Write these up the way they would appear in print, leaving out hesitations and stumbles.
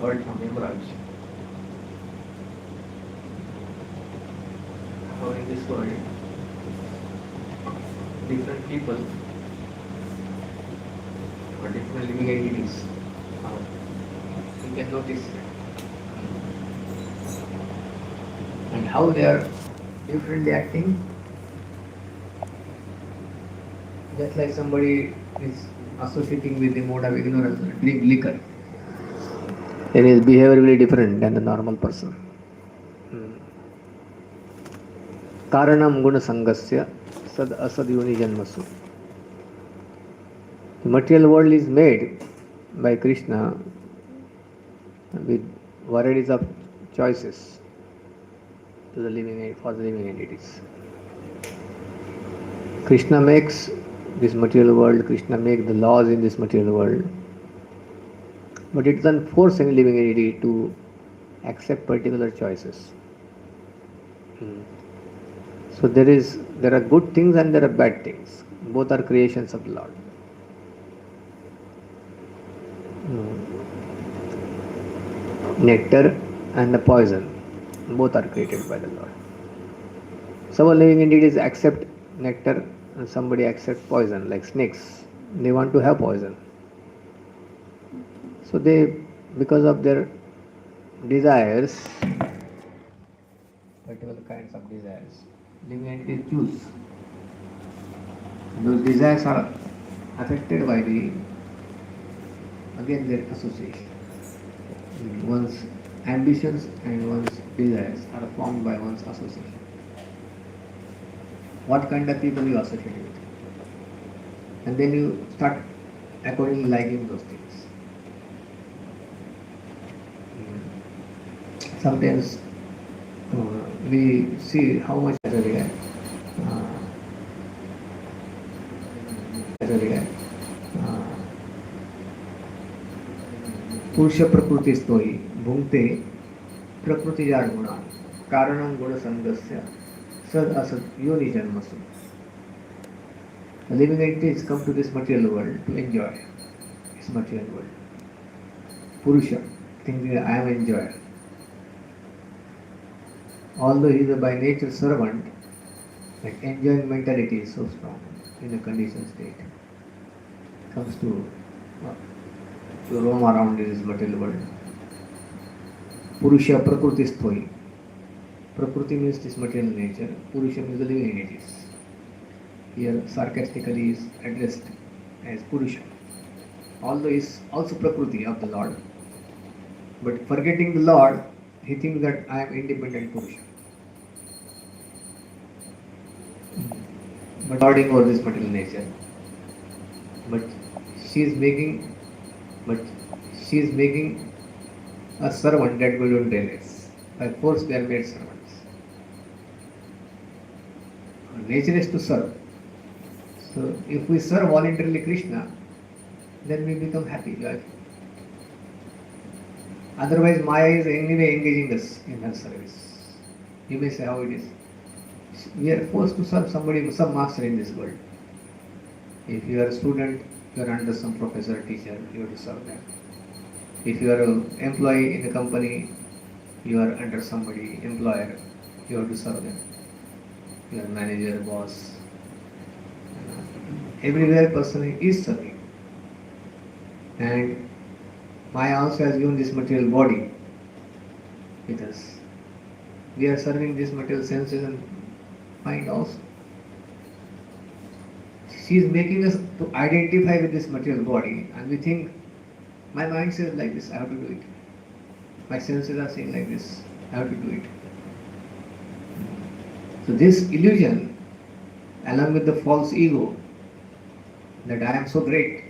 heard from Imraj how in this world different people or different living entities, you can notice and how they are differently acting, just like somebody is associating with the mode of ignorance, drink liquor, then his behavior will be different than the normal person. Karanam guna sangasya sad asad yoni janmasu. The material world is made by Krishna with varieties of choices to the for the living entities. Krishna makes this material world, Krishna makes the laws in this material world, but it doesn't force any living entity to accept particular choices. So there are good things and there are bad things. Both are creations of the Lord. Nectar and the poison, both are created by the Lord. Some living entities accept nectar and somebody accepts poison, like snakes. They want to have poison. So they, because of their desires, particular kinds of desires, living entities choose. Those desires are affected by their association. One's ambitions and one's desires are formed by one's association. What kind of people you associate with? And then you start accordingly liking those things. Sometimes we see how much पुरुष प्रकृति स्तोई भुंगते प्रकृति jar गुणा कारणं गुण संगस्य सद असत योनि जन्मसु. The living entities come to this material world to enjoy this material world. Purusha, thinking that I am enjoyer. Although he is by nature servant, but enjoying mentality is so strong in a conditioned state. Comes to roam around in this material world. Purusha prakriti sthoi. Prakriti means this material nature. Purusha means the living entities. Here sarcastically is addressed as Purusha. Although he is also Prakriti of the Lord. But forgetting the Lord, he thinks that I am independent Purusha. But lording over this material nature. But she is making a servant that we don't realize. By force they are made servants. Our nature is to serve. So if we serve voluntarily Krishna, then we become happy, joyful. Otherwise Maya is anyway engaging us in her service. You may say how it is. We are forced to serve somebody, some master in this world. If you are a student, you are under some professor, teacher, you have to serve them. If you are an employee in a company, you are under somebody, employer, you have to serve them. You are manager, boss. Everywhere person is serving. And Maya also has given this material body with us. We are serving this material senses and mind also. She is making us to identify with this material body, and we think, my mind says like this, I have to do it. My senses are saying like this, I have to do it. So this illusion, along with the false ego, that I am so great,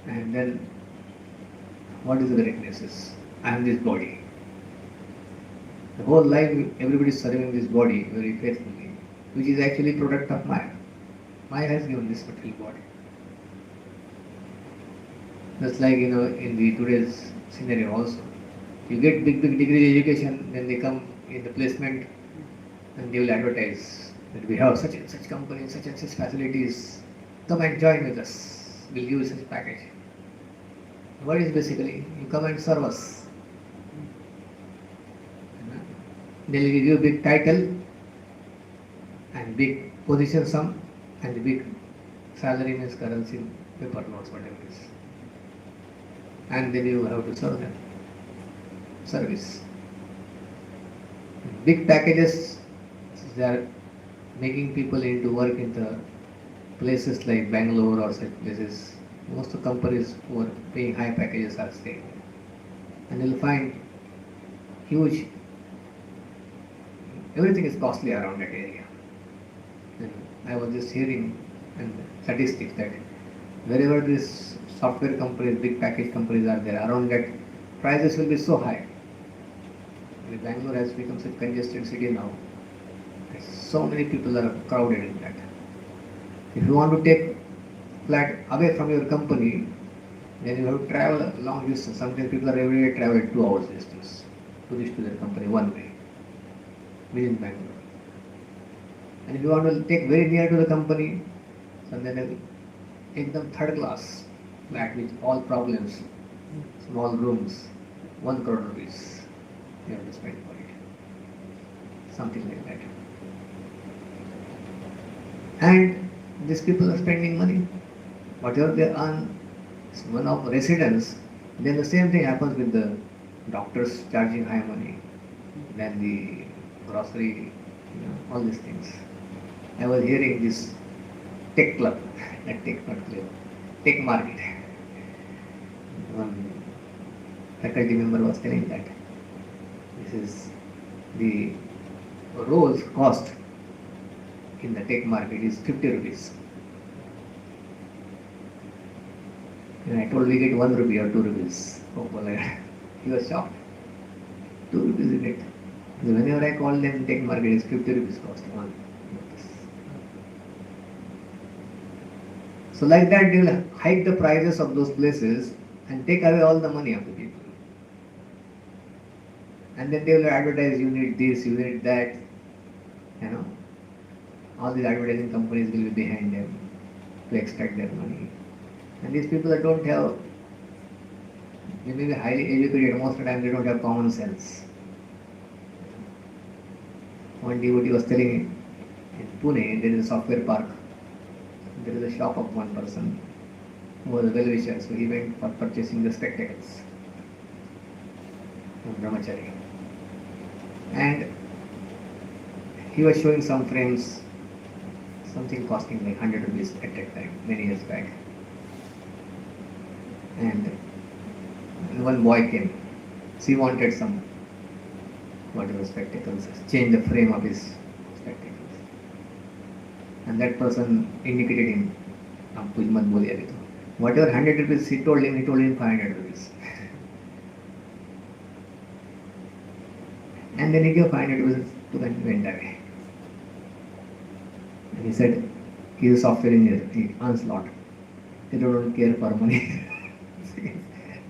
and then what is the greatness? I am this body. The whole life everybody is serving this body very faithfully, which is actually product of Maya. Maya has given this material body. Just like in the today's scenario also. You get big degree education, then they come in the placement and they will advertise that we have such and such company, such and such facilities. Come and join with us. We'll give you such a package. What is basically? You come and serve us. They'll give you a big title and big position sum and the big salary means currency, paper notes, whatever it is. And then you have to serve them. Service. Big packages, they are making people into work in the places like Bangalore or such places. Most of the companies who are paying high packages are staying there. And you'll find huge, everything is costly around that area. And I was just hearing and statistics that wherever these software companies, big package companies are there, around that prices will be so high. And Bangalore has become such a congested city now. So many people are crowded in that. If you want to take flat away from your company, then you have to travel a long distance. Sometimes people are every day travel 2 hours distance to reach to their company one way within Bangalore. And if you want to take very near to the company, so then take them third class flat with all problems, small rooms, 1 crore rupees you have to spend for it. Something like that. And these people are spending money. Whatever they earn, one of residents, then the same thing happens with the doctors charging high money, then the grocery, all these things. I was hearing this tech club, not club, tech market. One faculty member was telling that this is the rose cost in the tech market is 50 rupees. And I told we get 1 rupee or 2 rupees. He was shocked. 2 rupees you get. Whenever I call them tech market is 50 rupees cost one. So like that they will hike the prices of those places and take away all the money of the people. And then they will advertise, you need this, you need that. All these advertising companies will be behind them to extract their money. And these people that don't have, they may be highly educated, most of the time they don't have common sense. One devotee was telling me, in Pune there is a software park. There is a shop of one person who was a well-wisher, so he went for purchasing the spectacles from Brahmachari. And he was showing some frames, something costing like 100 rupees at that time, many years back. And one boy came. So he wanted some whatever spectacles, change the frame of his spectacles. And that person indicated him, whatever 100 rupees he told him 500 rupees. And then he gave 500 rupees to the went away. And he said, he is a software engineer, he earns a lot. They don't care for money.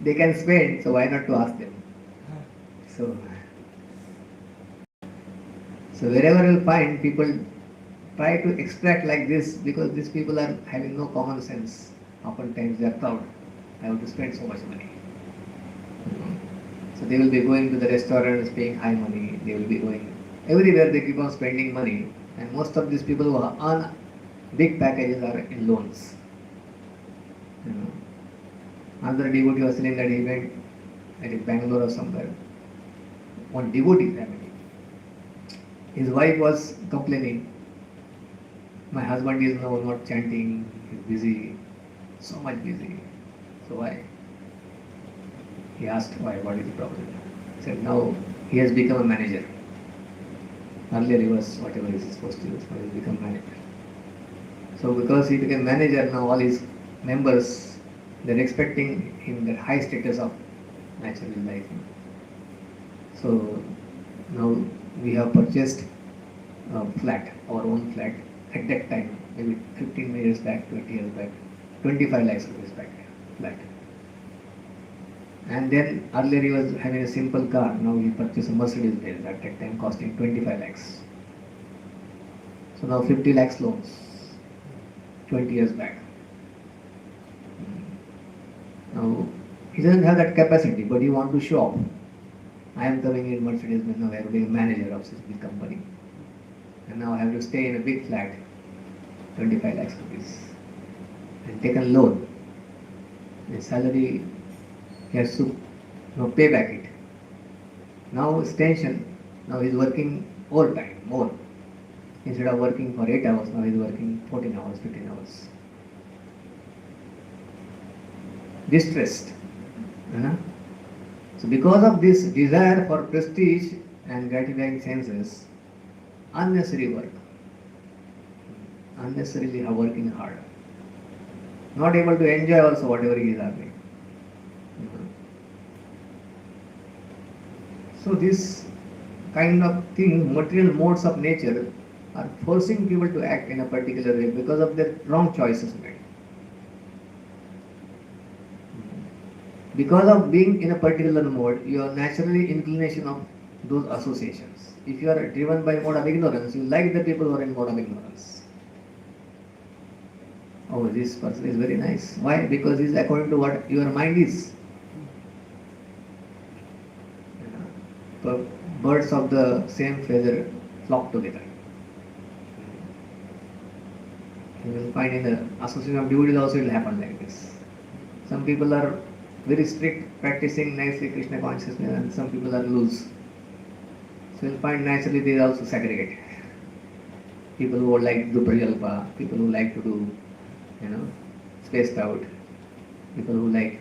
They can spend, so why not to ask them? So wherever you find people try to extract like this because these people are having no common sense. Oftentimes they are proud. I have to spend so much money. So they will be going to the restaurants paying high money. They will be going everywhere. They keep on spending money, and most of these people who are on big packages are in loans. Another devotee was saying that he went at Bangalore or somewhere. One devotee family. His wife was complaining, my husband is now not chanting, he's busy, so much busy. So why? He asked why, what is the problem? He said now he has become a manager. Earlier he was whatever he is supposed to do, so he has become manager. So because he became manager, now all his members, they're expecting him that high status of natural life. So now we have purchased a flat, our own flat, at that time, maybe 15 years back, 20 years back, 25 lakhs rupees back, flat. And then earlier he was having a simple car, now he purchased a Mercedes Benz at that time costing 25 lakhs. So now 50 lakhs loans, 20 years back. Now He doesn't have that capacity, but he wants to show off. I am coming in Mercedes Benz now, I am being a manager of this big company. And now I have to stay in a big flat, 25 lakhs rupees, and take a loan. The salary, he has to pay back it. Now his tension, now he is working overtime, more. Instead of working for 8 hours, now he is working 14 hours, 15 hours. Distressed. So because of this desire for prestige and gratifying senses, unnecessary work, unnecessarily working hard, not able to enjoy also whatever he is earning. So this kind of thing, material modes of nature are forcing people to act in a particular way because of their wrong choices made. Because of being in a particular mode, you are naturally inclination of those associations. If you are driven by mode of ignorance, you like the people who are in mode of ignorance. Oh, this person is very nice. Why? Because he is according to what your mind is. Birds of the same feather flock together. You will find in the association of devotees also it will happen like this. Some people are very strict, practicing nicely Krishna consciousness, and some people are loose. So you'll find naturally they also segregate. People who like to do prajalpa, people who like to do, spaced out, people who like,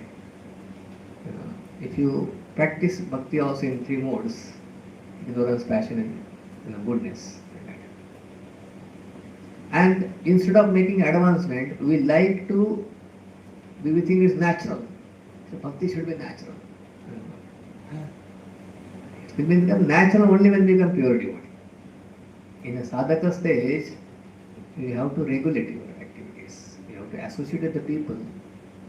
if you practice bhakti also in three modes, ignorance, passion, and goodness. And instead of making advancement, we like to, we think it's natural. So bhakti should be natural. It will become natural only when we become pure devotee. In a sadhaka stage, you have to regulate your activities. You have to associate with the people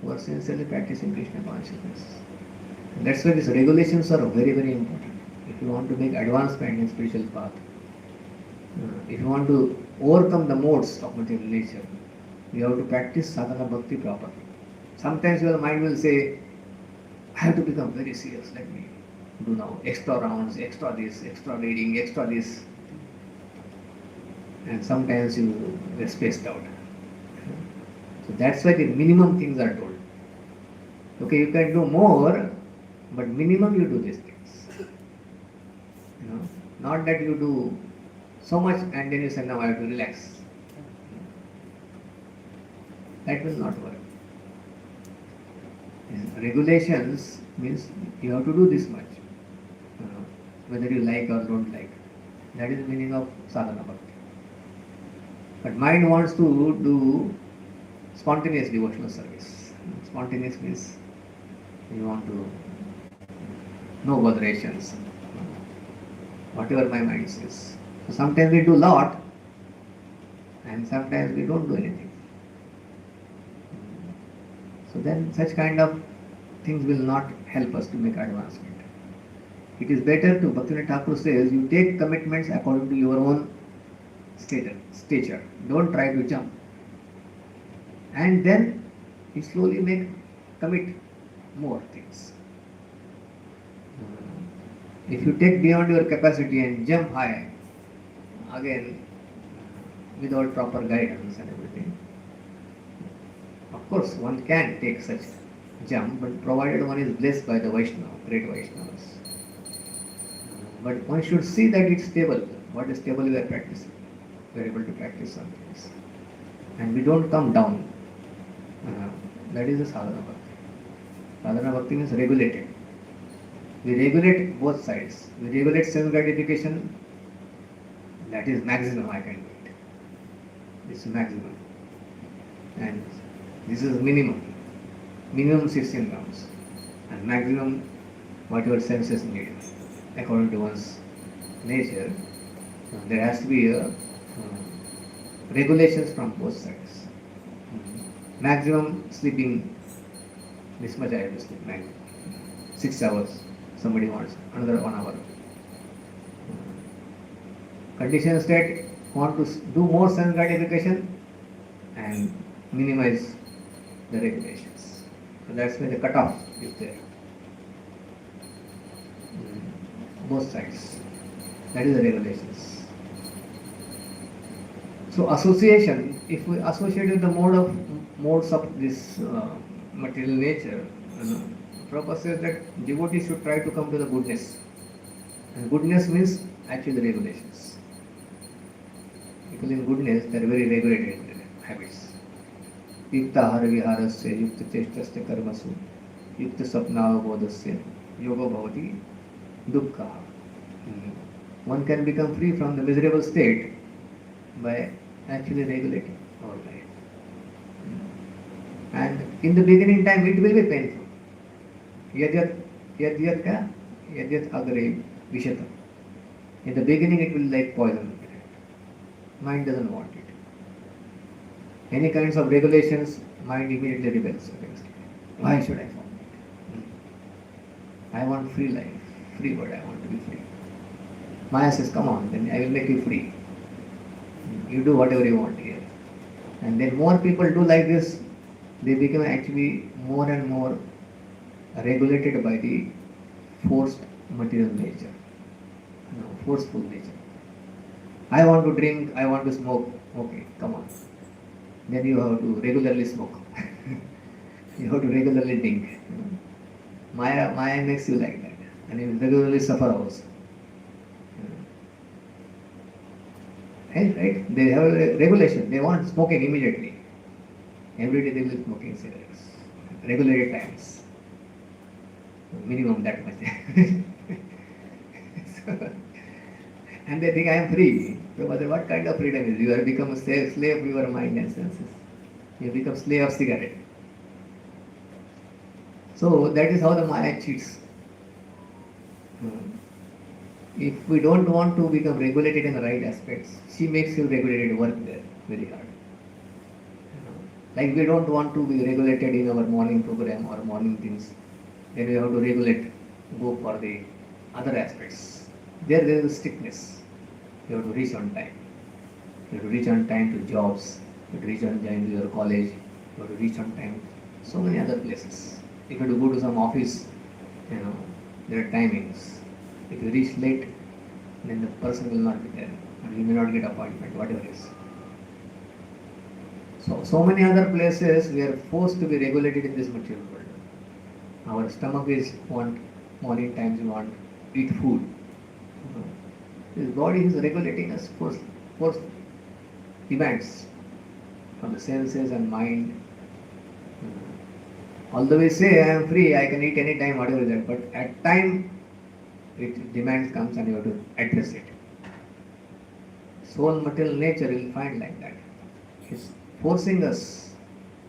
who are sincerely practicing Krishna consciousness. And that's why these regulations are very, very important. If you want to make advancement in spiritual path, if you want to overcome the modes of material nature, you have to practice sadhana bhakti properly. Sometimes your mind will say, I have to become very serious, let me do now extra rounds, extra this, extra reading, extra this. And sometimes you get spaced out. So that's why the minimum things are told. Okay, you can do more, but minimum you do these things. Not that you do so much and then you say, now I have to relax. That will not work. Regulations means you have to do this much, whether you like or don't like. That is the meaning of sadhana bhakti. But mind wants to do spontaneous devotional service. Spontaneous means you want to no botherations, whatever my mind says. So sometimes we do a lot and sometimes we don't do anything. So then such kind of things will not help us to make advancement. It is better to, Bhaktivinoda Thakur says, you take commitments according to your own stature. Don't try to jump. And then you slowly commit more things. If you take beyond your capacity and jump high, again, without proper guidance and everything, of course, one can take such jump, but provided one is blessed by the Vaishnava, great Vaishnavas. But one should see that it's stable. What is stable we are practicing. We are able to practice some things. And we don't come down. That is the sadhana bhakti. Sadhana bhakti means regulated. We regulate both sides. We regulate sense gratification. That is maximum I can do it. This is maximum. And this is minimum. Minimum 16 rounds. And maximum whatever senses need. According to one's nature, there has to be regulations from both sides. Maximum sleeping, this much I have to sleep, maximum. 6 hours. Somebody wants another 1 hour. Condition state, want to do more sense gratification and minimize the regulations. So that's why the cutoff is there. Both sides. That is the regulations. So association, if we associate with the modes of this material nature, Prabhupada says that devotees should try to come to the goodness. And goodness means actually the regulations. People in goodness, they are very regulated in their habits. Yukta ahara viharasya, yukta chestasya karmasu, yukta sapnavabodhasya, yoga bhavati dukkha. One can become free from the miserable state by actually regulating our life. And in the beginning time it will be painful. Yadyat agre vishatam. In the beginning it will be like poison. Mind doesn't want it. Any kinds of regulations, mind immediately rebels against it. Why should I follow it? I want free life, free word, I want to be free. Maya says, come on, then I will make you free. You do whatever you want here. And then more people do like this, they become actually more and more regulated by the forced material nature, forceful nature. I want to drink, I want to smoke, okay, come on. Then you have to regularly smoke. You have to regularly drink. Maya makes you like that. And you regularly suffer also. Right? They have a regulation. They want smoking immediately. Every day they will be smoking cigarettes. Regulated times. Minimum that much. And they think I am free. So what kind of freedom is? You have become a slave of your mind and senses. You become slave of cigarette. So that is how the Maya cheats. If we don't want to become regulated in the right aspects, she makes you regulated work there very hard. Like we don't want to be regulated in our morning program or morning things, then we have to regulate, go for the other aspects. There is strictness. You have to reach on time. You have to reach on time to jobs. You have to reach on time to your college. You have to reach on time. So many other places. If you have to go to some office, there are timings. If you reach late, then the person will not be there, and you may not get appointment, whatever it is. So many other places we are forced to be regulated in this material world. Our stomach morning times we want eat food. This body is regulating us force demands from the senses and mind. Although we say I am free, I can eat any time, whatever is that, but at time it demands comes and you have to address it. Soul material nature will find like that. It's forcing us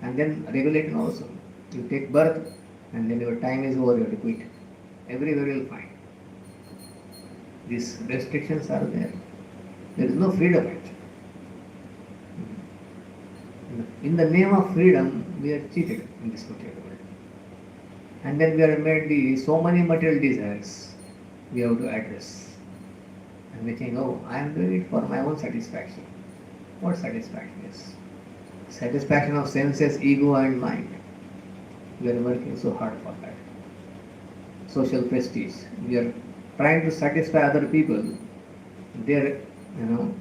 and then regulating also. You take birth and then your time is over, you have to quit. Everywhere you will find. These restrictions are there. There is no freedom actually. In the name of freedom, we are cheated in this material world. And then we are made so many material desires we have to address. And we think, oh, I am doing it for my own satisfaction. What satisfaction is? Satisfaction of senses, ego and mind. We are working so hard for that. Social prestige. We are trying to satisfy other people, their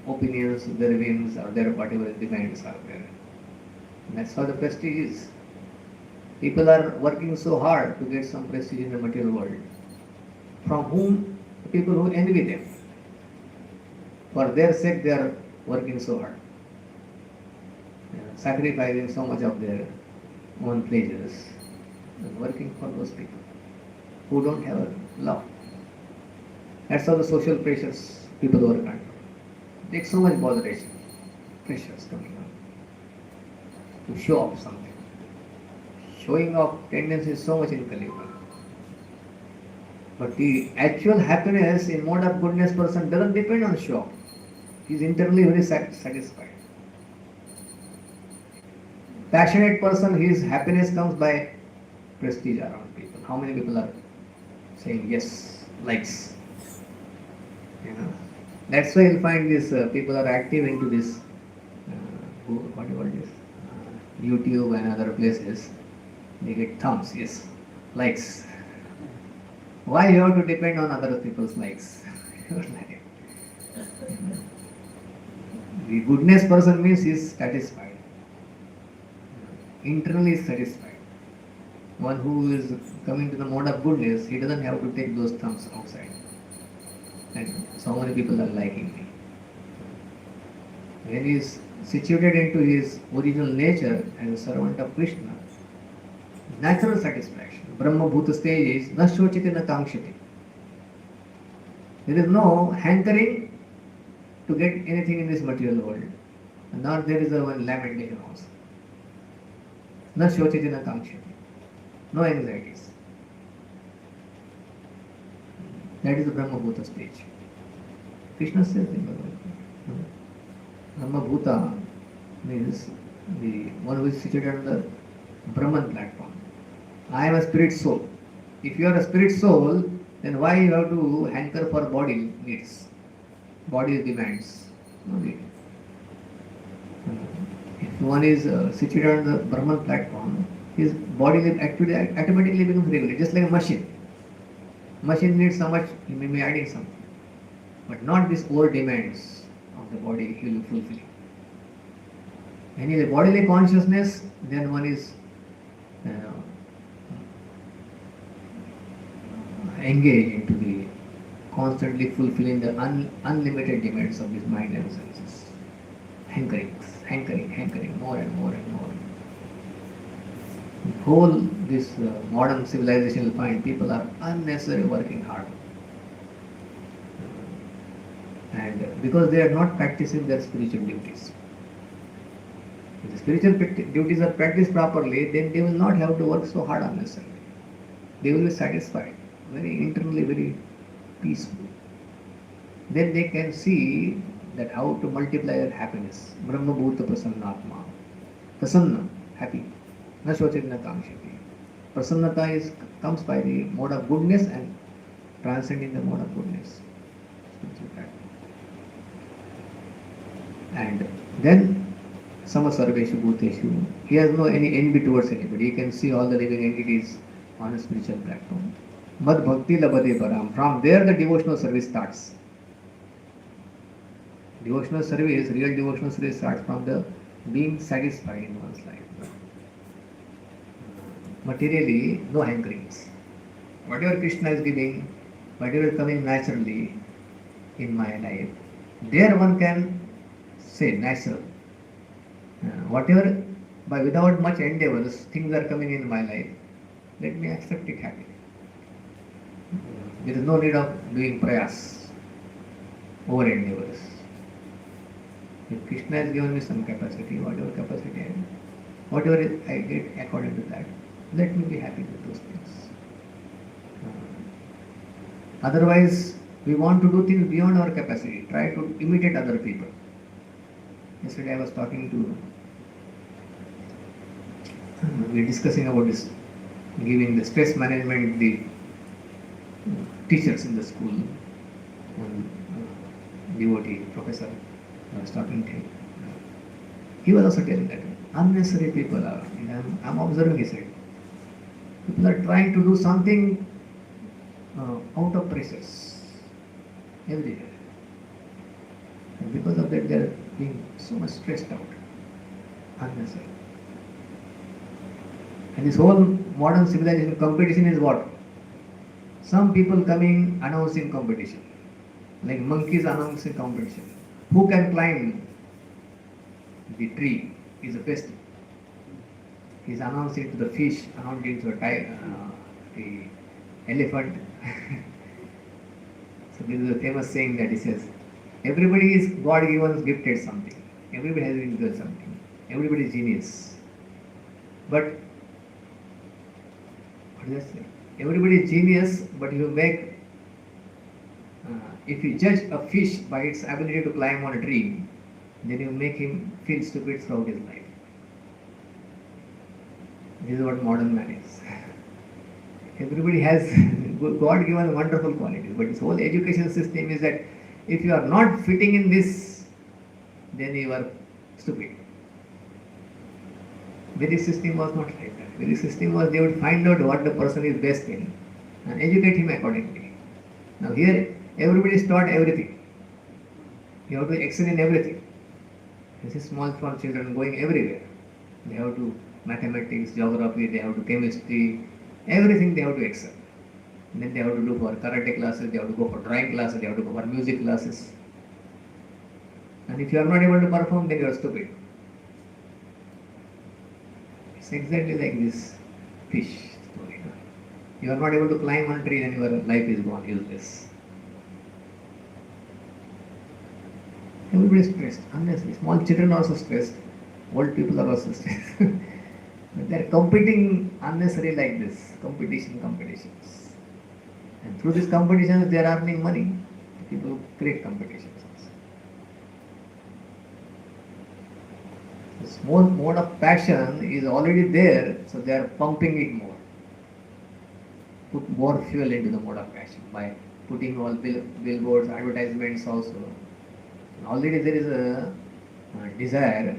opinions, their whims or their whatever demands are there. And that's how the prestige is. People are working so hard to get some prestige in the material world. From whom? People who envy them. For their sake they are working so hard. Sacrificing so much of their own pleasures. And working for those people who don't have love. That's how the social pressures people work under. Take so much botheration, pressures coming on to show off something. Showing off tendency is so much in Kali Yuga. But the actual happiness in mode of goodness person doesn't depend on show off. He is internally very satisfied. Passionate person, his happiness comes by prestige around people. How many people are saying yes, likes? That's why you'll find these people are active into this, YouTube and other places. They get thumbs, yes. likes. Why you have to depend on other people's likes? Like, the goodness person means he is satisfied. Internally satisfied. One who is coming to the mode of goodness, he doesn't have to take those thumbs outside. And so many people are liking me. When he is situated into his original nature as a servant of Krishna, natural satisfaction. Brahma Bhuta stage is na shochite na kamshite. There is no hankering to get anything in this material world. Nor there is a one lamentation also. Na shochite na kamshite. No anxieties. That is the Brahma Bhuta stage. Krishna says in Bhagavad Gita. Brahma Bhuta means the one who is situated on the Brahman platform. I am a spirit soul. If you are a spirit soul, then why you have to hanker for body needs, body demands? No need. If one is situated on the Brahman platform, his body activity automatically becomes regular, just like a machine. Machine needs so much, he may be adding something, but not these over demands of the body he will fulfill. When he is a bodily consciousness, then one is engaged into the constantly fulfilling the unlimited demands of his mind and senses. Hankering, more and more and more. Whole this modern civilization will find people are unnecessarily working hard. And because they are not practicing their spiritual duties. If the spiritual duties are practiced properly, then they will not have to work so hard unnecessarily. They will be satisfied, very internally very peaceful. Then they can see that how to multiply their happiness. Brahma Bhuta Prasannatma. Prasanna, happy. Na shochit na kamshiti. Prasannata comes by the mode of goodness and transcending the mode of goodness. And then Samasarveshu Bhuteshu. He has no any envy towards anybody. He can see all the living entities on a spiritual platform. Mad Bhakti Labade Param. From there the devotional service starts. Devotional service, real devotional service starts from the being satisfied in one's life. Materially, no hankerings. Whatever Krishna is giving, whatever is coming naturally in my life, there one can say natural. Whatever, without much endeavors, things are coming in my life, let me accept it happily. There is no need of doing prayas, over endeavors. If Krishna has given me some capacity, whatever capacity I have, whatever I get according to that, let me be happy with those things. Otherwise, we want to do things beyond our capacity, try to imitate other people. Yesterday I was talking to, we were discussing about this, giving the stress management, the teachers in the school, devotee professor, I was talking to him. He was also telling that unnecessary people are, and I'm observing, he said, people are trying to do something out of pressures everywhere. And because of that, they are being so much stressed out, unnecessary. And this whole modern civilization competition is what? Some people coming announcing competition, like monkeys announcing competition. Who can climb the tree is the best. He's announcing to the fish, announcing to the elephant. So this is a famous saying that he says, everybody is God given, gifted something. Everybody has been given something. Everybody is genius. But what does that say? Everybody is genius, but you make, if you judge a fish by its ability to climb on a tree, then you make him feel stupid throughout his life. This is what modern man is. Everybody has God given wonderful qualities, but this whole education system is that if you are not fitting in this, then you are stupid. Vedic system was not like that. Vedic system was they would find out what the person is best in and educate him accordingly. Now here everybody is taught everything. You have to excel in everything. This is small children going everywhere. They have to mathematics, geography, they have to chemistry, everything they have to excel. And then they have to do for karate classes, they have to go for drawing classes, they have to go for music classes. And if you are not able to perform, then you are stupid. It's exactly like this fish story. You are not able to climb one tree, then your life is gone, useless. Everybody is stressed. Honestly, small children are also stressed. Old people are also stressed. But they are competing unnecessarily like this. Competitions. And through these competitions, they are earning money. People create competitions also. The small mode of passion is already there, so they are pumping it more. Put more fuel into the mode of passion by putting all billboards, advertisements also. Already there is a desire,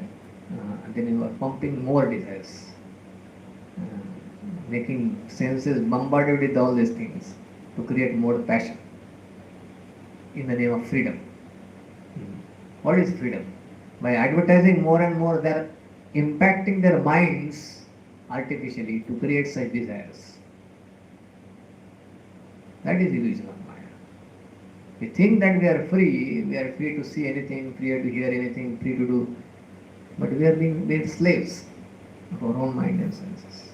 and then you are pumping more desires, making senses bombarded with all these things to create more passion in the name of freedom. What is freedom? By advertising more and more, they are impacting their minds artificially to create such desires. That is illusion of Maya. We think that we are free to see anything, free to hear anything, free to do, but we are being made slaves of our own mind and senses.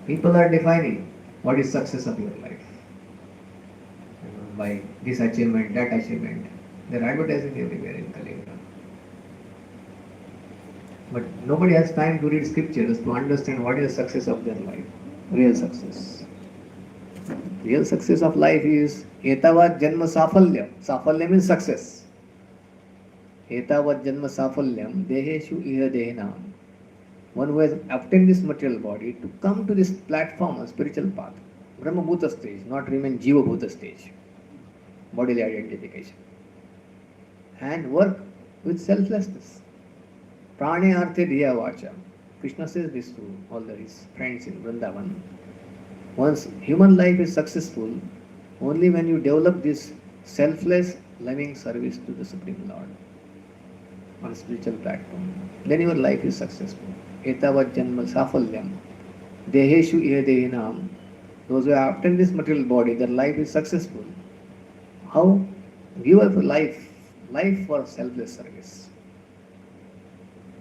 People are defining what is success of your life by this achievement, that achievement. They are advertising everywhere in Kalinga. But nobody has time to read scriptures to understand what is the success of their life, real success. Real success of life is etavat janma safalyam. Safalyam means success. Etavat janma safalyam deheshu iha dehinam. One who has obtained this material body to come to this platform of spiritual path, Brahma Bhuta stage, not remain Jiva Bhuta stage, bodily identification, and work with selflessness. Prane Arthe Diya Vacha. Krishna says this to all his friends in Vrindavan. Once human life is successful, only when you develop this selfless, loving service to the Supreme Lord on a spiritual platform, then your life is successful. Etavat janma safalyam. Deheshu iha dehinam. Those who have obtained this material body, their life is successful. How? Give up life for selfless service.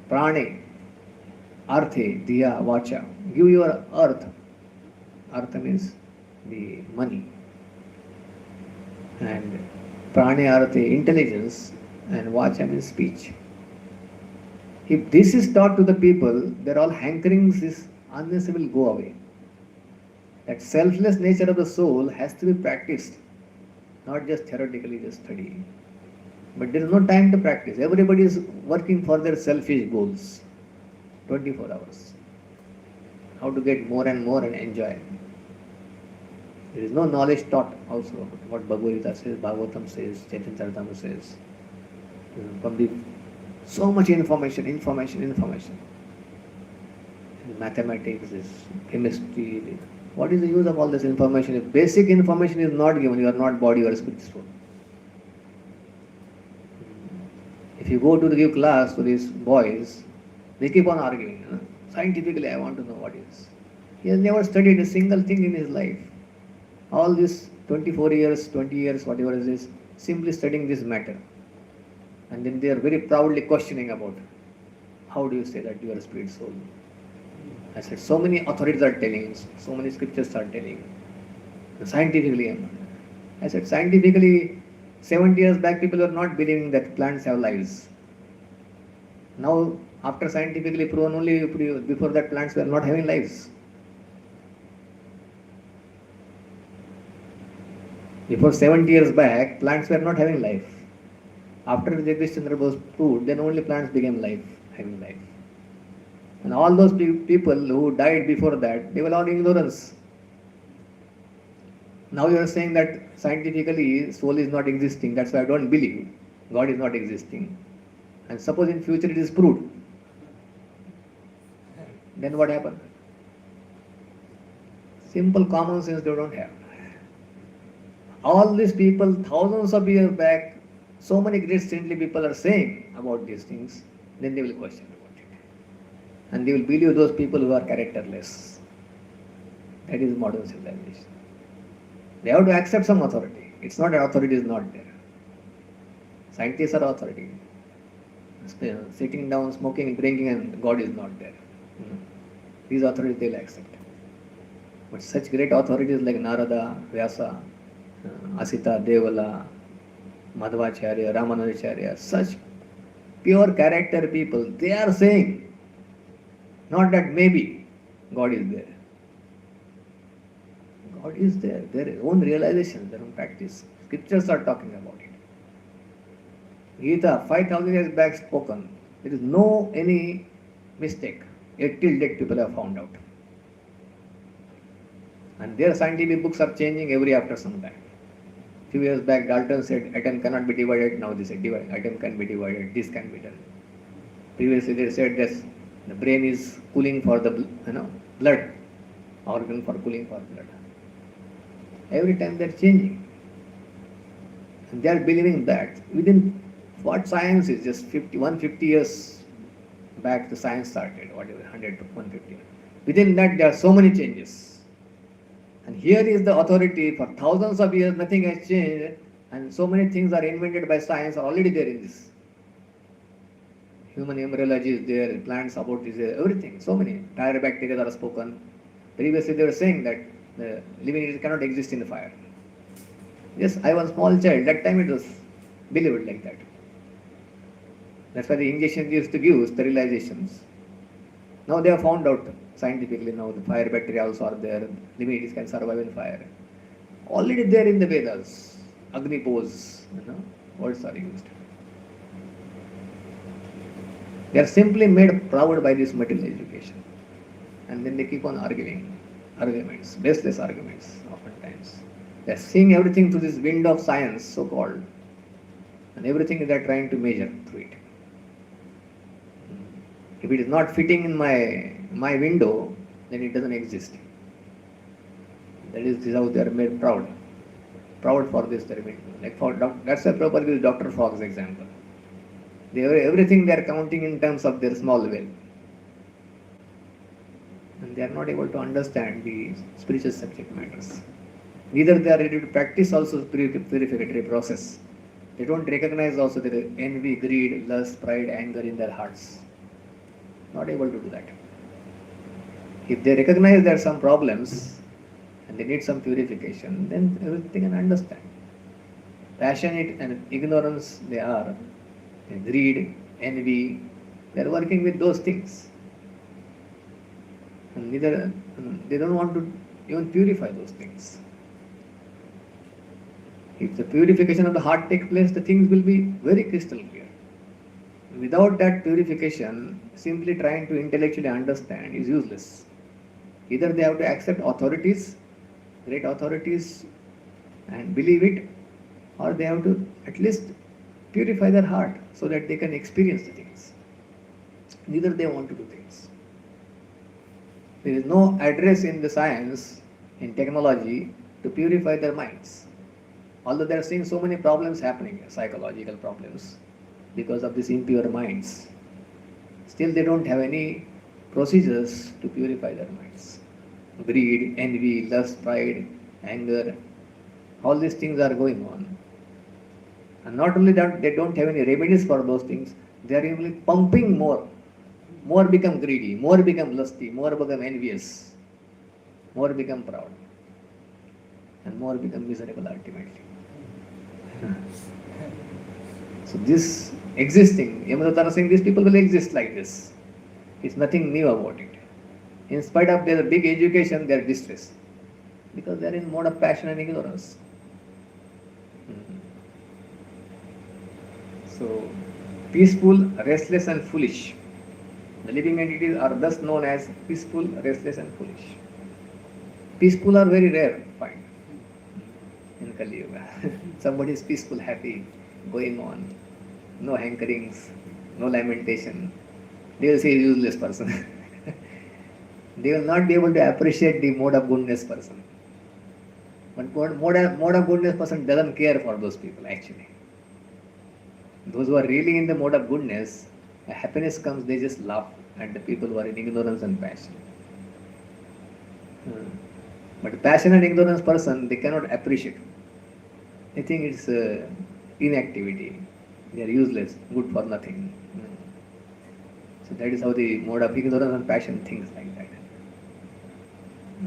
Prane, Arthe, Diya, Vacha. Give your earth. Artha means the money. And Prane, Arthe, intelligence. And Vacha means speech. If this is taught to the people, their all hankerings, this unnecessary will go away. That selfless nature of the soul has to be practiced, not just theoretically just study. But there is no time to practice. Everybody is working for their selfish goals, 24 hours. How to get more and more and enjoy. There is no knowledge taught also about what Bhagavad Gita says, Bhagavatam says, Chaitanya Charitamrita says. From the so much information. Mathematics, chemistry. What is the use of all this information? If basic information is not given, you are not body, you are spirit soul. If you go to give class to these boys, they keep on arguing. Scientifically, I want to know what is. He has never studied a single thing in his life. All this 24 years, 20 years, whatever it is, simply studying this matter. And then they are very proudly questioning about, how do you say that you are a spirit soul? I said, so many authorities are telling, so many scriptures are telling. Scientifically, I said, scientifically, 70 years back, people were not believing that plants have lives. Now, after scientifically proven, only before that plants were not having lives. Before 70 years back, plants were not having life. After Jagdish Chandra was proved, then only plants became having life. And all those people who died before that, they were all ignorance. Now you are saying that scientifically soul is not existing, that's why I don't believe God is not existing. And suppose in future it is proved. Then what happened? Simple common sense they don't have. All these people, thousands of years back, so many great saintly people are saying about these things, then they will question about it. And they will believe those people who are characterless. That is modern civilization. They have to accept some authority. It's not that authority is not there. Scientists are authority. Sitting down, smoking, drinking, and God is not there. These authorities they will accept. But such great authorities like Narada, Vyasa, Asita, Devala, Madhvacharya, Ramanujacharya, such pure character people, they are saying, not that maybe God is there. God is there, their own realization, their own practice. Scriptures are talking about it. Gita, 5,000 years back spoken, there is no any mistake. Yet till date people have found out. And their scientific books are changing every after some time. Few years back, Dalton said atom cannot be divided. Now they say atom can be divided. This can be done. Previously they said that the brain is cooling for the blood, organ for cooling for blood. Every time they are changing, and they are believing that within what science is just 150 years back the science started, whatever 100 to 150. Within that there are so many changes. And here is the authority for thousands of years, nothing has changed, and so many things are invented by science are already there in this. Human embryology is there, plant support is there, everything, so many. Tire bacteria are spoken. Previously they were saying that the living entity cannot exist in the fire. Yes, I was a small child, that time it was believed like that. That's why the injections used to give sterilizations. Now they have found out scientifically now the fire bacteria also are there, living entities can survive in fire. Already there in the Vedas, Agni pose, words are used. They are simply made proud by this material education. And then they keep on arguments, baseless arguments oftentimes. They are seeing everything through this wind of science, so called. And everything they are trying to measure through it. If it is not fitting in my window, then it doesn't exist. That is how they are made proud. Proud for this term. Like that's why Prabhupada gives Dr. Fox example. Everything they are counting in terms of their small well. And they are not able to understand the spiritual subject matters. Neither they are ready to practice also purificatory process. They don't recognize also the envy, greed, lust, pride, anger in their hearts. Not able to do that. If they recognize there are some problems and they need some purification, then everything can understand. Passionate and ignorance they are, greed, envy, they are working with those things. And they don't want to even purify those things. If the purification of the heart takes place, the things will be very crystal clear. Without that purification, simply trying to intellectually understand is useless. Either they have to accept authorities, great authorities, and believe it, or they have to at least purify their heart so that they can experience the things. Neither they want to do things. There is no address in the science, in technology, to purify their minds. Although they are seeing so many problems happening, psychological problems, because of these impure minds. Still they don't have any procedures to purify their minds. Greed, envy, lust, pride, anger, all these things are going on. And not only that, they don't have any remedies for those things, they are only pumping more. More become greedy, more become lusty, more become envious, more become proud, and more become miserable ultimately. So this existing, Yamadutta is saying these people will exist like this. It's nothing new about it. In spite of their big education, they are distressed because they are in mode of passion and ignorance. So, peaceful, restless and foolish. The living entities are thus known as peaceful, restless and foolish. Peaceful are very rare to find in Kali Yuga. Somebody is peaceful, happy, going on. No hankerings, no lamentation. They will say useless person. They will not be able to appreciate the mode of goodness person. But mode of goodness person doesn't care for those people actually. Those who are really in the mode of goodness, happiness comes, they just laugh at the people who are in ignorance and passion. But passion and ignorance person, they cannot appreciate. They think it's inactivity. They are useless, good for nothing. So that is how the mode of ignorance and passion thinks like that.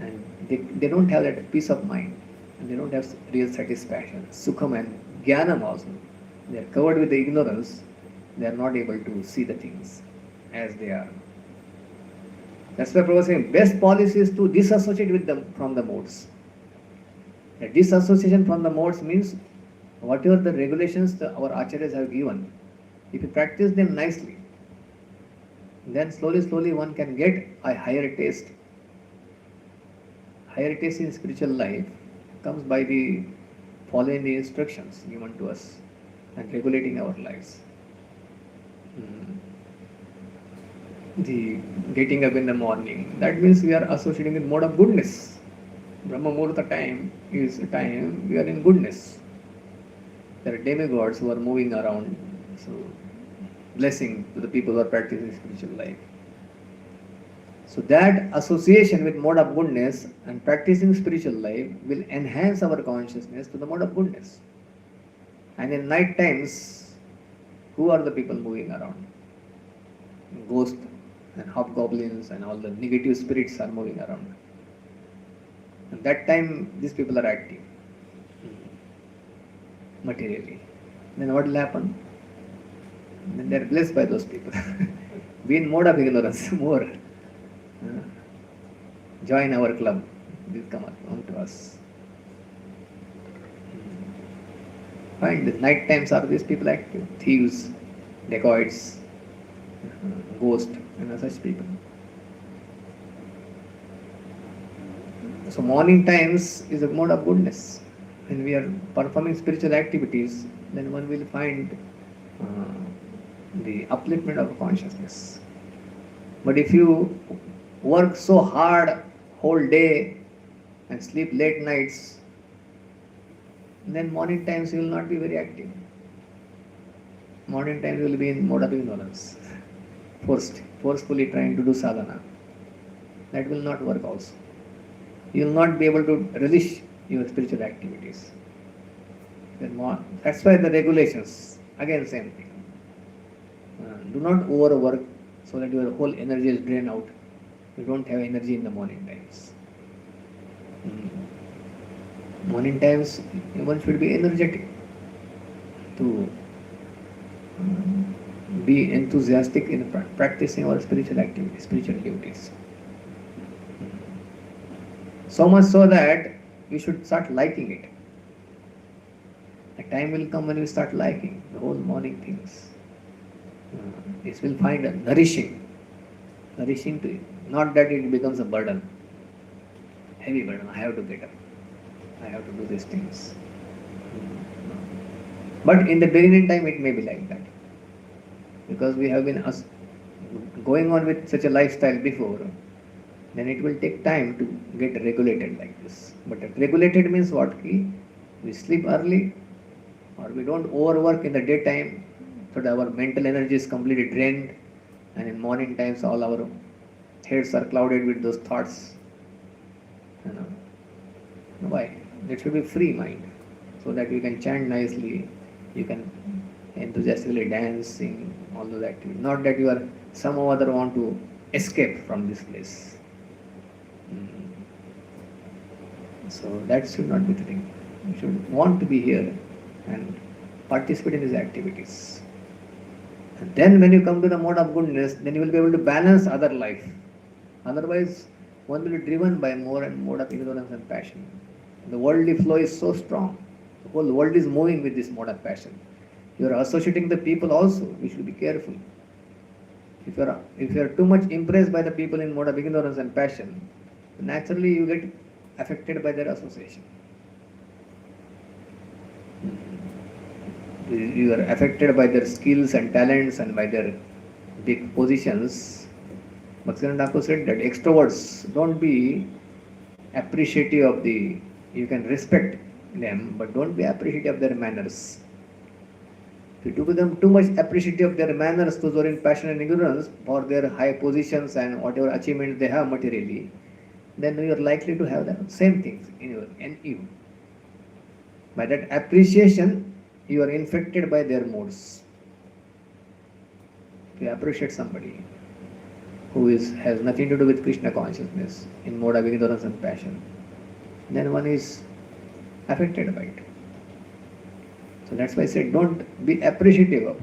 And they don't have that peace of mind. And they don't have real satisfaction. Sukham and jnanam also. They are covered with the ignorance. They are not able to see the things as they are. That's why Prabhupada was saying best policy is to disassociate with them from the modes. The disassociation from the modes means whatever the regulations our acharyas have given, if you practice them nicely, then slowly one can get a higher taste. Higher taste in spiritual life comes by the following the instructions given to us and regulating our lives. The getting up in the morning, that means we are associating with mode of goodness. Brahma Muhurta time is a time we are in goodness. There are demigods who are moving around, so blessing to the people who are practicing spiritual life. So that association with mode of goodness and practicing spiritual life will enhance our consciousness to the mode of goodness. And in night times, who are the people moving around? Ghosts and hobgoblins and all the negative spirits are moving around. And that time, these people are active materially. Then what will happen? Then they are blessed by those people. Be in mode of ignorance more. Join our club. Will come on to us. Fine. The night times are these people active? Thieves, dacoits, ghosts, and such people. So morning times is a mode of goodness. When we are performing spiritual activities, then one will find the upliftment of consciousness. But if you work so hard whole day and sleep late nights, then morning times you will not be very active. Morning times you will be in mode of ignorance, forcefully trying to do sadhana. That will not work also. You will not be able to relish your spiritual activities. That's why the regulations, again same thing. Do not overwork so that your whole energy is drained out. You don't have energy in the morning times. Morning times, one should be energetic to be enthusiastic in practicing our spiritual activities, spiritual duties. So much so that we should start liking it. A time will come when we start liking the whole morning things. This will find a nourishing to it. Not that it becomes a burden, heavy burden. I have to get up. I have to do these things. But in the beginning time, it may be like that. Because we have been going on with such a lifestyle before, then it will take time to get regulated like this. But regulated means what? We sleep early, or we don't overwork in the daytime, so that our mental energy is completely drained, and in morning times all our heads are clouded with those thoughts. Why? There should be free mind, so that you can chant nicely, you can enthusiastically dance, sing, all those activities. Not that you are somehow or other want to escape from this place. So that should not be the thing. You should want to be here and participate in these activities. And then when you come to the mode of goodness, then you will be able to balance other life. Otherwise, one will be driven by more and more of ignorance and passion. The worldly flow is so strong. The whole world is moving with this mode of passion. You are associating the people also. We should be careful. If you are too much impressed by the people in mode of ignorance and passion, naturally you get affected by their association. You are affected by their skills and talents and by their big positions. Bhaktivinoda Thakur said that extroverts don't be appreciative of the, you can respect them, but don't be appreciative of their manners. If you do them too much appreciative of their manners, those who are in passion and ignorance for their high positions and whatever achievements they have materially, then you are likely to have the same things in you. By that appreciation, you are infected by their modes. If you appreciate somebody who has nothing to do with Krishna consciousness, in mode of ignorance and passion, then one is affected by it. So that's why I said don't be appreciative of,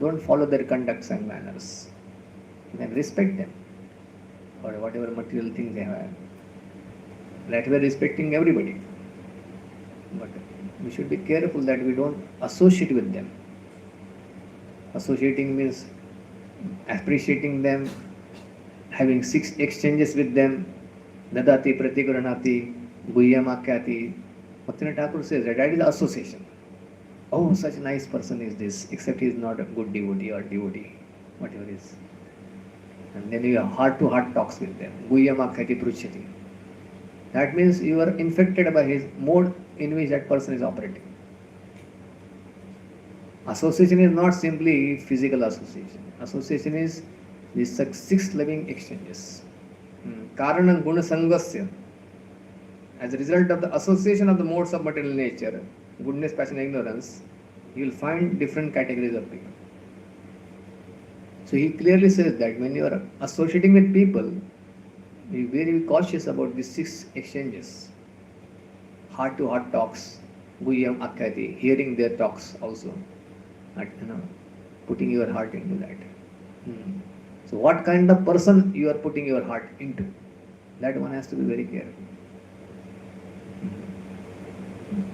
don't follow their conducts and manners. Then respect them for whatever material things they have. That way respecting everybody. But we should be careful that we don't associate with them. Associating means appreciating them, having 6 exchanges with them, dadati pratigranati, guhyamakyati. Bhaktivinoda Thakur says that is association. Oh, such a nice person is this, except he is not a good devotee or devotee, whatever it is. And then you have heart-to-heart talks with them. Guhyamakyati pruchati. That means you are infected by his mode in which that person is operating. Association is not simply physical association. Association is the 6 living exchanges. Karana guna sangasya. As a result of the association of the modes of material nature, goodness, passion, ignorance, you will find different categories of people. So he clearly says that when you are associating with people, be very cautious about these 6 exchanges. Heart-to-heart talks, guhyam akyati, hearing their talks also. Putting your heart into that. So what kind of person you are putting your heart into? That one has to be very careful.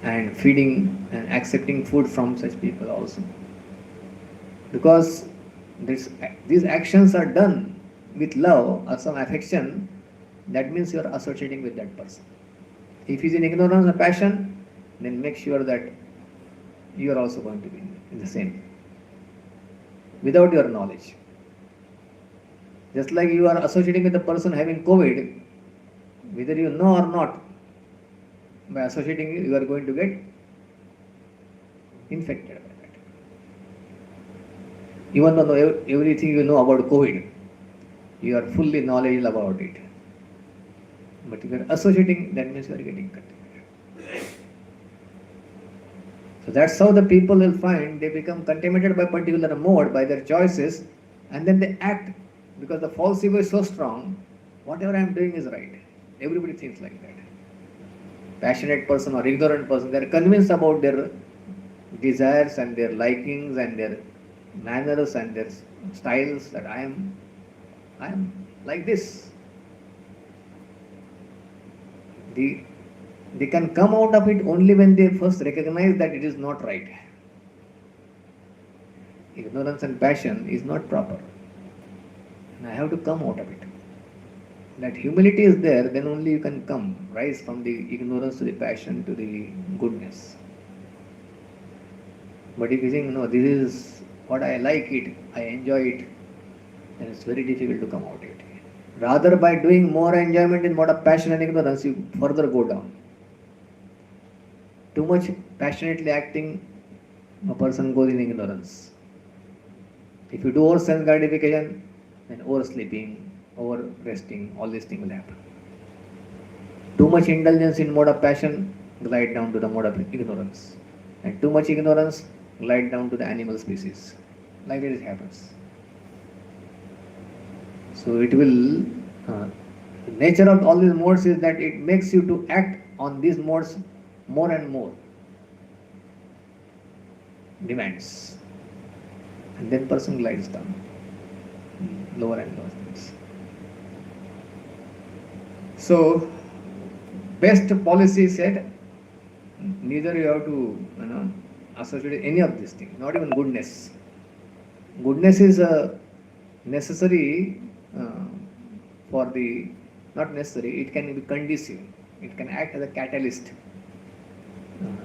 And feeding and accepting food from such people also. Because these actions are done with love or some affection, that means you are associating with that person. If he is in ignorance or passion, then make sure that you are also going to be in the same, without your knowledge. Just like you are associating with the person having COVID, whether you know or not, by associating you are going to get infected by that. Even though everything you know about COVID, you are fully knowledgeable about it. But if you are associating, that means you are getting contaminated. So that's how the people will find they become contaminated by particular mode, by their choices, and then they act because the false ego is so strong. Whatever I am doing is right. Everybody thinks like that. Passionate person or ignorant person, they are convinced about their desires and their likings and their manners and their styles that I am like this. They can come out of it only when they first recognize that it is not right. Ignorance and passion is not proper. And I have to come out of it. That humility is there, then only you can rise from the ignorance to the passion to the goodness. But if you think, no, this is what I like it, I enjoy it, then it's very difficult to come out of it. Rather, by doing more enjoyment in mode of passion and ignorance, you further go down. Too much passionately acting, a person goes in ignorance. If you do over sense gratification, then oversleeping, over resting, all these things will happen. Too much indulgence in mode of passion, glide down to the mode of ignorance. And too much ignorance, glide down to the animal species. Like that it happens. So it will, the nature of all these modes is that it makes you to act on these modes more and more. Demands. And then person glides down. Lower and lower things. So, best policy said, neither you have to associate any of these things, not even goodness. Goodness is necessary for the, not necessary, it can be conducive. It can act as a catalyst.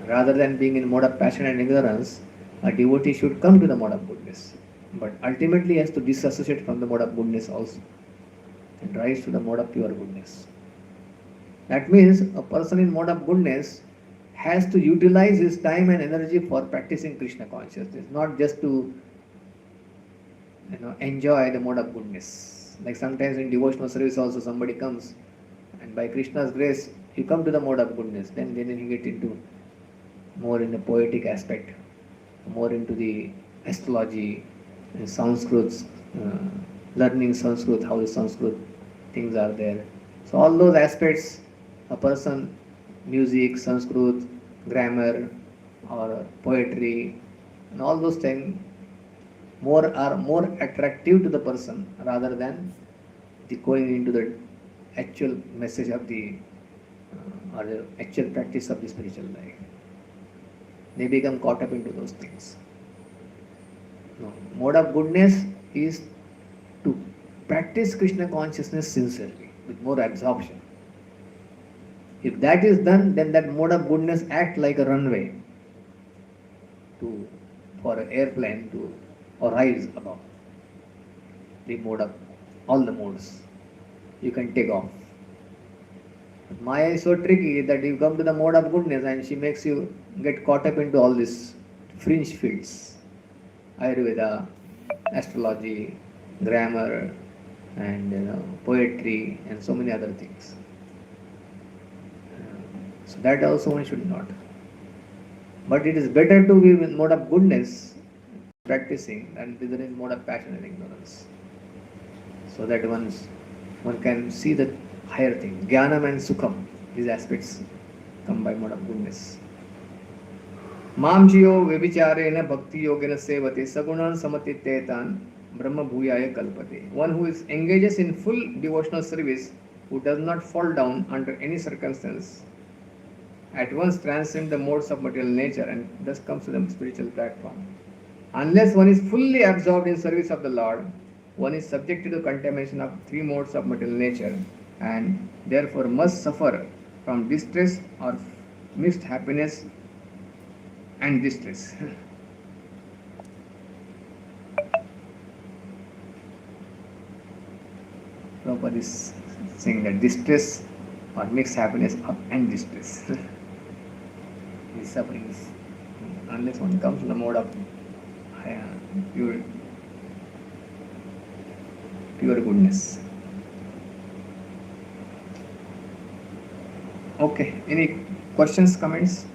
Rather than being in mode of passion and ignorance, a devotee should come to the mode of goodness. but ultimately he has to disassociate from the mode of goodness also and rise to the mode of pure goodness. That means a person in mode of goodness has to utilize his time and energy for practicing Krishna consciousness, not just to enjoy the mode of goodness. Like sometimes in devotional service also somebody comes and by Krishna's grace you come to the mode of goodness, then you get into more in the poetic aspect, more into the astrology, Sanskrit, learning Sanskrit, how the Sanskrit things are there. So all those aspects, a person, music, Sanskrit, grammar, or poetry, and all those things are more attractive to the person rather than the going into the actual message of the or the actual practice of the spiritual life. They become caught up into those things. No. Mode of goodness is to practice Krishna consciousness sincerely with more absorption. If that is done, then that mode of goodness acts like a runway for an airplane to rise above. The mode of all the modes, you can take off. But Maya is so tricky that you come to the mode of goodness and she makes you get caught up into all these fringe fields. Ayurveda, astrology, grammar, and poetry, and so many other things. So that also one should not. But it is better to be in mode of goodness, practicing, than to be in mode of passion and ignorance. So that one can see the higher thing. Jnanam and Sukham, these aspects come by mode of goodness. Mamjiyo vibicharena bhakti yogena sevate sagunan samatitetan brahma bhuyaya kalpate. One who engages in full devotional service, who does not fall down under any circumstance, at once transcends the modes of material nature and thus comes to the spiritual platform. Unless one is fully absorbed in service of the Lord, one is subjected to contamination of three modes of material nature and therefore must suffer from distress or mixed happiness and distress. Prabhupada is saying that distress or mixed happiness and distress. These sufferings, unless one comes to the mode of pure goodness. Okay, any questions, comments?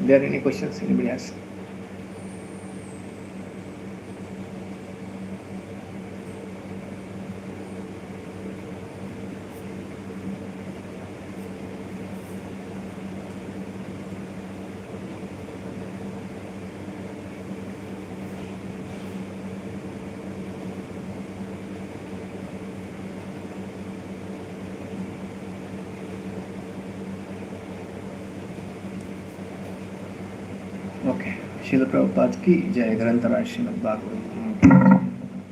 There any questions anybody has? Okay, शिल प्रभुपाद की जय। ग्रंथराज श्रीमद् भागवत।